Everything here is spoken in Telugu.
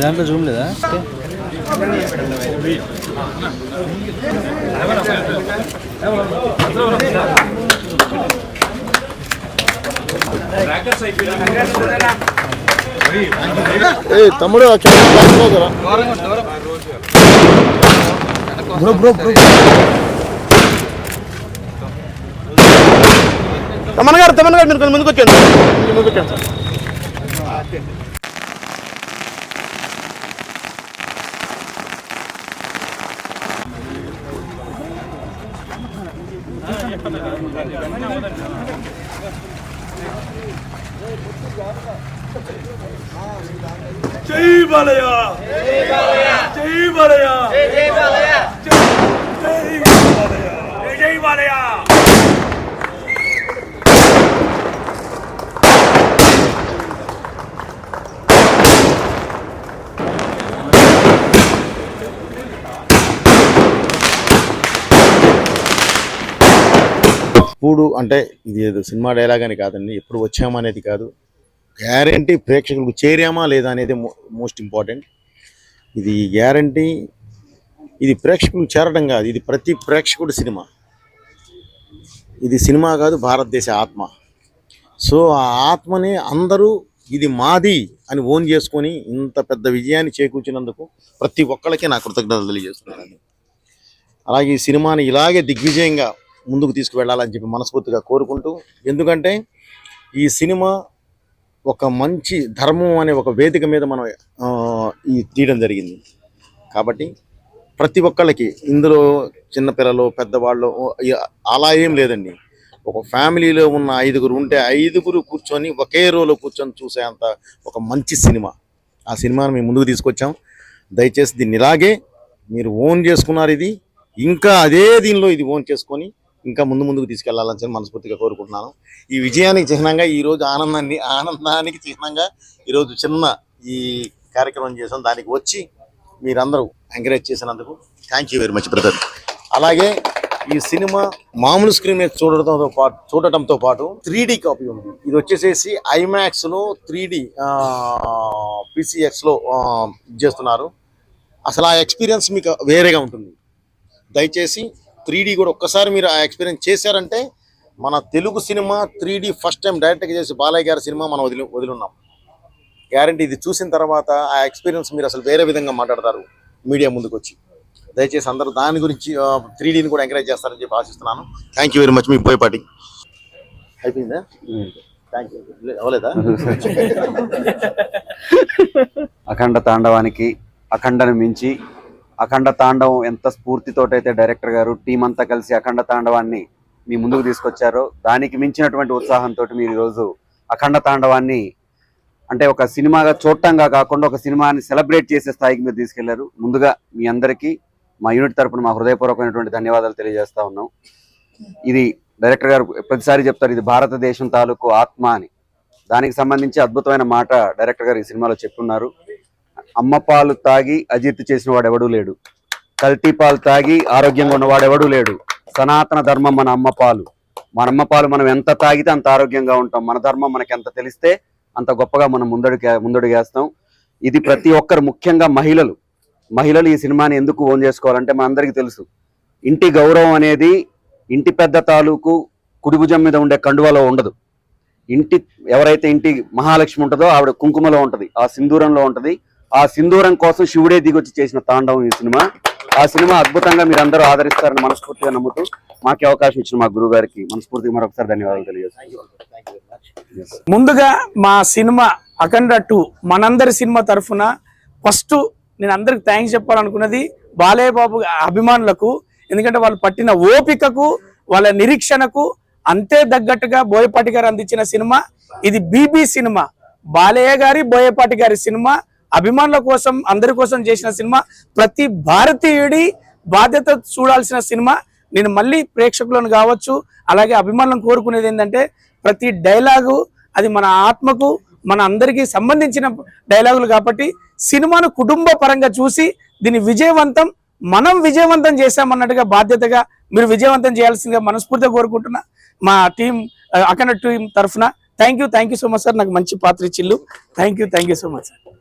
దాంట్లో జూమ్ లేదా? తమ్ముడు తమన్ గారు మీరు ముందుకు వచ్చాను సార్. జై బాలయ్య, జై బాలయ్య, జై బాలయ్య, జై బాలయ్య. ఎప్పుడు అంటే ఇది ఏదో సినిమా డైలాగ్ అని కాదండి, ఎప్పుడు వచ్చామా అనేది కాదు, గ్యారంటీ ప్రేక్షకులకు చేరామా లేదా అనేది మోస్ట్ ఇంపార్టెంట్. ఇది గ్యారంటీ, ఇది ప్రేక్షకులకు చేరడం కాదు, ఇది ప్రతి ప్రేక్షకుడి సినిమా. ఇది సినిమా కాదు, భారతదేశ ఆత్మ. సో ఆ ఆత్మని అందరూ ఇది మాది అని ఓన్ చేసుకొని ఇంత పెద్ద విజయాన్ని చేకూర్చినందుకు ప్రతి ఒక్కళ్ళకి నా కృతజ్ఞతలు తెలియజేస్తున్నానండి. అలాగే ఈ సినిమాని ఇలాగే దిగ్విజయంగా ముందుకు తీసుకువెళ్ళాలని చెప్పి మనస్ఫూర్తిగా కోరుకుంటూ, ఎందుకంటే ఈ సినిమా ఒక మంచి ధర్మం అనే ఒక వేదిక మీద మనం ఈ తీయడం జరిగింది. కాబట్టి ప్రతి ఒక్కళ్ళకి ఇందులో చిన్నపిల్లలు పెద్దవాళ్ళు అలా ఏం లేదండి. ఒక ఫ్యామిలీలో ఉన్న 5గురు ఉంటే 5గురు కూర్చొని ఒకే రోలో కూర్చొని చూసేంత ఒక మంచి సినిమా. ఆ సినిమాని మేము ముందుకు తీసుకొచ్చాం. దయచేసి దీన్ని ఇలాగే మీరు ఓన్ చేసుకున్నారు, ఇది ఇంకా అదే దీనిలో ఇది ఓన్ చేసుకొని ఇంకా ముందుకు తీసుకెళ్లాలని మనస్ఫూర్తిగా కోరుకుంటున్నాను. ఈ విజయానికి చిహ్నంగా ఈరోజు ఆనందానికి చిహ్నంగా ఈరోజు చిన్న ఈ కార్యక్రమం చేసాం. దానికి వచ్చి మీరందరూ ఎంకరేజ్ చేసినందుకు thank you very much brother. అలాగే ఈ సినిమా మామూలు స్క్రీన్ మీద చూడటంతో పాటు 3D కాపీ ఉంది. ఇది వచ్చేసేసి ఐమాక్స్లో 3D PCXలో చేస్తున్నారు. అసలు ఆ ఎక్స్పీరియన్స్ మీకు వేరేగా ఉంటుంది. దయచేసి 3D కూడా ఒక్కసారి మీరు ఆ ఎక్స్పీరియన్స్ చేశారంటే, మన Telugu cinema 3D first time డైరెక్ట్గా చేసి బాలయ్య గారి సినిమా మనం వదిలిన్నాం. గ్యారంటీ ఇది చూసిన తర్వాత ఆ ఎక్స్పీరియన్స్ మీరు అసలు వేరే విధంగా మాట్లాడతారు మీడియా ముందుకు వచ్చి. దయచేసి అందరూ దాని గురించి 3Dని కూడా ఎంకరేజ్ చేస్తారని చెప్పి ఆశిస్తున్నాను. Thank you very much. మీ పోయేపాటి అయిపోయిందా? Thank you. అవ్వలేదా? అఖండ తాండవానికి అఖండను మించి అఖండ తాండవం ఎంత స్ఫూర్తితోటైతే డైరెక్టర్ గారు టీం అంతా కలిసి అఖండ తాండవాన్ని మీ ముందుకు తీసుకొచ్చారో, దానికి మించినటువంటి ఉత్సాహంతో మీరు ఈరోజు అఖండ తాండవాన్ని అంటే ఒక సినిమాగా చూడటంగా కాకుండా ఒక సినిమాని సెలబ్రేట్ చేసే స్థాయికి మీరు తీసుకెళ్లారు. ముందుగా మీ అందరికీ మా యూనిట్ తరపున మా హృదయపూర్వకమైనటువంటి ధన్యవాదాలు తెలియజేస్తా ఉన్నాం. ఇది డైరెక్టర్ గారు ప్రతిసారి చెప్తారు, ఇది భారతదేశం తాలూకు ఆత్మ అని. దానికి సంబంధించి అద్భుతమైన మాట డైరెక్టర్ గారు ఈ సినిమాలో చెప్పున్నారు. అమ్మ పాలు తాగి అజీర్తి చేసిన వాడు ఎవడూ లేడు, కల్తీ పాలు తాగి ఆరోగ్యంగా ఉన్నవాడు ఎవడూ లేడు. సనాతన ధర్మం మన అమ్మ పాలు. మన అమ్మ పాలు మనం ఎంత తాగితే అంత ఆరోగ్యంగా ఉంటాం. మన ధర్మం మనకి ఎంత తెలిస్తే అంత గొప్పగా మనం ముందడుగేస్తాం. ఇది ప్రతి ఒక్కరు, ముఖ్యంగా మహిళలు ఈ సినిమాని ఎందుకు ఓన్ చేసుకోవాలంటే మనందరికీ తెలుసు, ఇంటి గౌరవం అనేది ఇంటి పెద్ద తాలూకు కుడిభుజం మీద ఉండే కండువలో ఉండదు. ఎవరైతే ఇంటి మహాలక్ష్మి ఉంటుందో ఆవిడ కుంకుమలో ఉంటుంది, ఆ సింధూరంలో ఉంటుంది. ఆ సింధూరం కోసం శివుడే దిగొచ్చి చేసిన తాండవం ఈ సినిమా. ఆ సినిమా అద్భుతంగా మీరు అందరూ ఆదరిస్తారని మనస్ఫూర్తిగా నమ్ముతూ మాకు అవకాశం ఇచ్చిన మా గురువు గారికి మనస్ఫూర్తిగా మరొకసారి ధన్యవాదాలు తెలియజేస్తాను. ముందుగా మా సినిమా అఖండ 2 మనందరి సినిమా తరఫున ఫస్ట్ నేను అందరికి థ్యాంక్స్ చెప్పాలనుకున్నది బాలయ్య బాబు అభిమానులకు. ఎందుకంటే వాళ్ళు పట్టిన ఓపికకు, వాళ్ళ నిరీక్షణకు అంతే తగ్గట్టుగా బోయపాటి గారు అందించిన సినిమా ఇది. బీబీ సినిమా, బాలయ్య గారి బోయపాటి గారి సినిమా, అభిమానుల కోసం అందరి కోసం చేసిన సినిమా, ప్రతి భారతీయుడి బాధ్యత చూడాల్సిన సినిమా. నేను మళ్ళీ ప్రేక్షకులను కావచ్చు అలాగే అభిమానులను కోరుకునేది ఏంటంటే, ప్రతి డైలాగు అది మన ఆత్మకు మన అందరికీ సంబంధించిన డైలాగులు కాబట్టి సినిమాను కుటుంబ పరంగా చూసి దీన్ని మనం విజయవంతం చేశామన్నట్టుగా బాధ్యతగా మీరు విజయవంతం చేయాల్సిందిగా మనస్ఫూర్తిగా కోరుకుంటున్నా మా టీం అఖండ టీం తరఫున. Thank you so much sir, నాకు మంచి పాత్ర ఇచ్చిల్లు. Thank you so much sir.